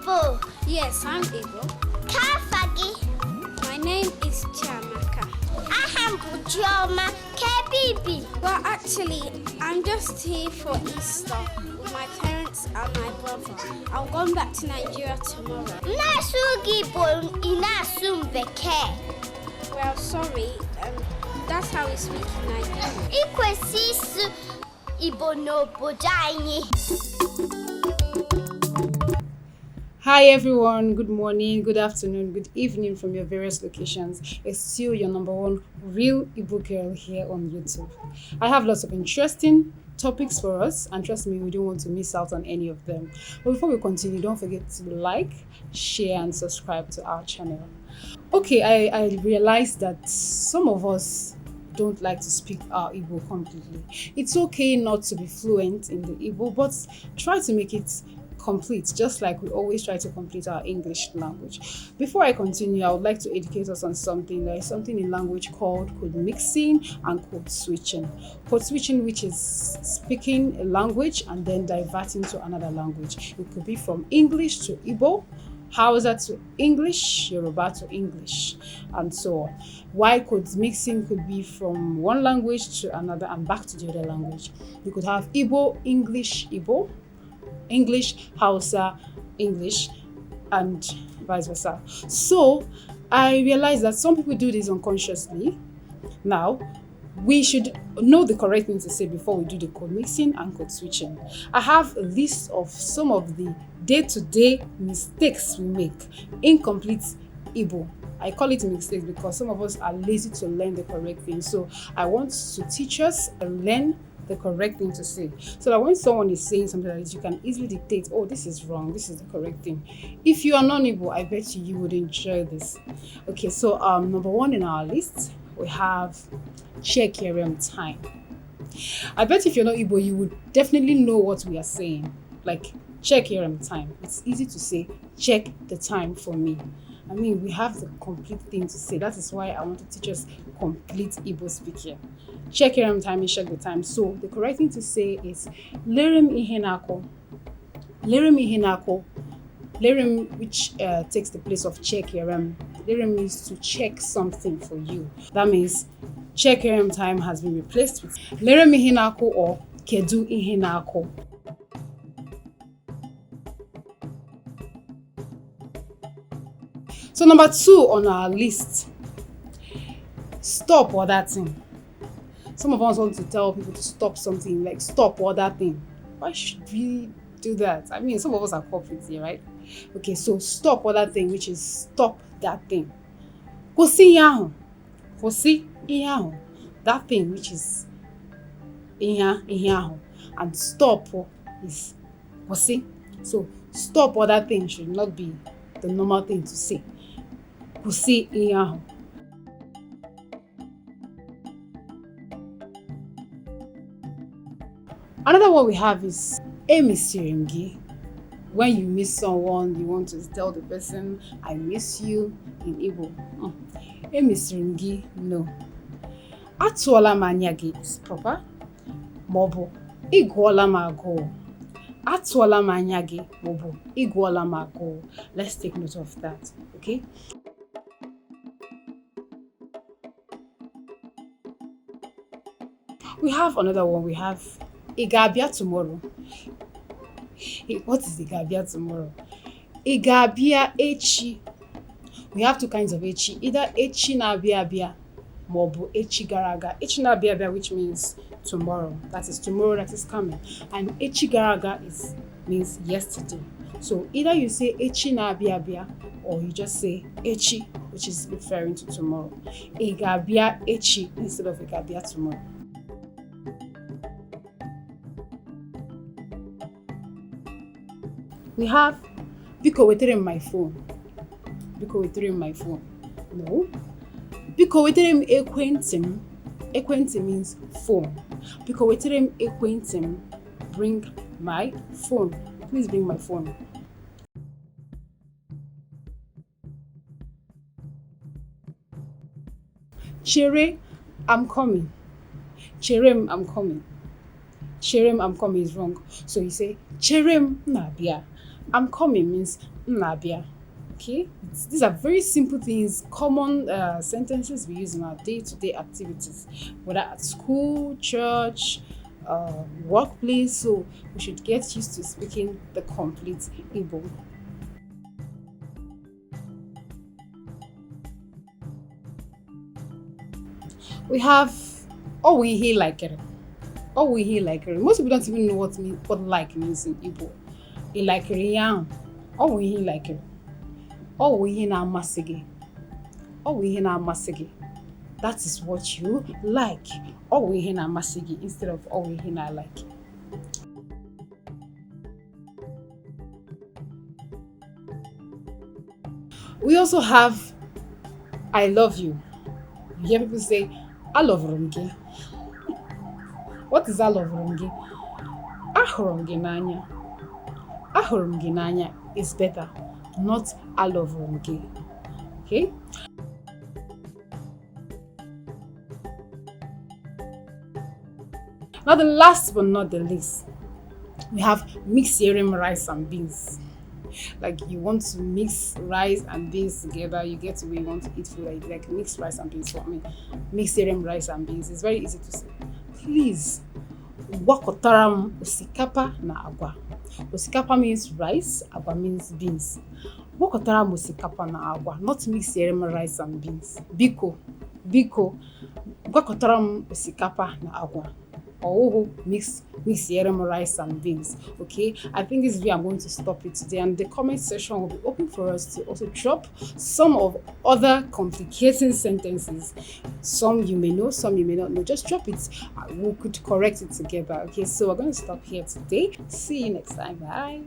Igbo. Yes, I'm Igbo. Kafagi. My name is Chiamaka. Aham Bujoma Kebibi. Well, actually, I'm just here for Easter with my parents and my brother. I'm going back to Nigeria tomorrow. Nasugi Bon Inasum Beke. Well, sorry, that's how we speak in Nigeria. Ikwesis Igbo no Bojaini. Hi everyone, good morning, good afternoon, good evening from your various locations. It's still your number one real Igbo girl here on YouTube. I have lots of interesting topics for us, and trust me, we don't want to miss out on any of them. But before we continue, don't forget to like, share and subscribe to our channel. Okay, I realized that some of us don't like to speak our Igbo completely. It's okay not to be fluent in the Igbo, but try to make it complete, just like we always try to complete our English language. Before I continue, I would like to educate us on something. There is something in language called code mixing and code switching. Code switching, which is speaking a language and then diverting to another language. It could be from English to Igbo, Hausa to English, Yoruba to English, and so on. While code mixing could be from one language to another and back to the other language. You could have Igbo, English, Igbo, English, Hausa, English, and vice versa. So I realized that some people do this unconsciously. Now, we should know the correct thing to say before we do the code mixing and code switching. I have a list of some of the day-to-day mistakes we make. Incomplete Igbo. I call it mistakes because some of us are lazy to learn the correct thing. So I want to teach us and learn the correct thing to say, so that when someone is saying something like this, you can easily dictate, oh, this is wrong, this is the correct thing. If you are non-Igbo, I bet you would enjoy this. Okay, so number one in our list, we have check time. I bet if you're not Igbo, you would definitely know what we are saying. Like, check time. It's easy to say, check the time for me. I mean, we have the complete thing to say. That is why I want to teach us complete Igbo speaking. Check time and check the time. So the correct thing to say is lerem ihenako. Lerem ihenako. Lerem, which takes the place of check Lerem means to check something for you. That means check time has been replaced with lerem ihenako or kedu ihenako. So number two on our list, stop other thing. Some of us want to tell people to stop something, like stop other thing. Why should we do that? I mean, some of us are corporates here, right? Okay, so stop other thing, which is stop that thing. Kwụsị ihe ahụ. Kwụsị ihe ahụ. That thing, which is ihe ahụ. And stop is kwụsị. So stop other thing should not be the normal thing to say. Kwụsị ihe ahụ. Another one we have is emisiringi. When you miss someone, you want to tell the person, I miss you in Igbo. Emisiringi, no. Atụọla m anya gị is proper. Maọbụ ịgụọla m agụụ. Atụọla m anya gị maọbụ ịgụọla m agụụ. Let's take note of that, okay? We have another one. We have ị ga-abịa tomorrow. What is ị ga-abịa tomorrow? Ị ga-abịa echi. We have two kinds of echi. Either echi na-abịa abịa maọbụ echi gara aga. Echi na-abịa abịa, which means tomorrow. That is tomorrow that is coming. And echi gara aga means yesterday. So either you say echi na-abịa abịa or you just say echi, which is referring to tomorrow. Ị ga-abịa echi instead of ị ga-abịa tomorrow. We have biko wetere m my phone. Biko wetere m my phone. No. Biko wetere m ekwentị m. Ekwentị means phone. Biko wetere m ekwentị m. Bring my phone. Please bring my phone. Chere, I'm coming. Cherem, I'm coming. Cherem, I'm coming is wrong. So you say, Cherem, na bia. I'm coming means Nabia. Okay, these are very simple things, common sentences we use in our day-to-day activities, whether at school, church, workplace. So we should get used to speaking the complete Igbo. We have Owihi Likere. Owihi Likere. Most people don't even know what like means in Igbo. Ilakere yam. Owihi Likere. Owihi na amasigi. Owihi na amasigi. That is what you like. Owihi na amasigi instead of owihi na like. We also have I love you. You hear people say, I love Rumge. What is I love Rumge? Ahurumge nanya. Ahurumge nanya is better, not I love Rumge. Okay? Now the last but not the least, we have mix yam, rice and beans. Like you want to mix rice and beans together, you get to where you want to eat food like mix rice and beans for me. Mix cereal rice and beans. It's very easy to say. Please, wakotaram osikapa na agwa. Osikapa means rice, agwa means beans. Wakotaram osikapa na agwa, not mix cereal rice and beans. Biko, wakotaram osikapa na agwa. Or mix yam, rice and beans. Okay, I think this is where I'm going to stop it today, and the comment section will be open for us to also drop some of other complicating sentences. Some you may know, some you may not know. Just drop it. We could correct it together. Okay, so we're going to stop here today. See you next time. Bye.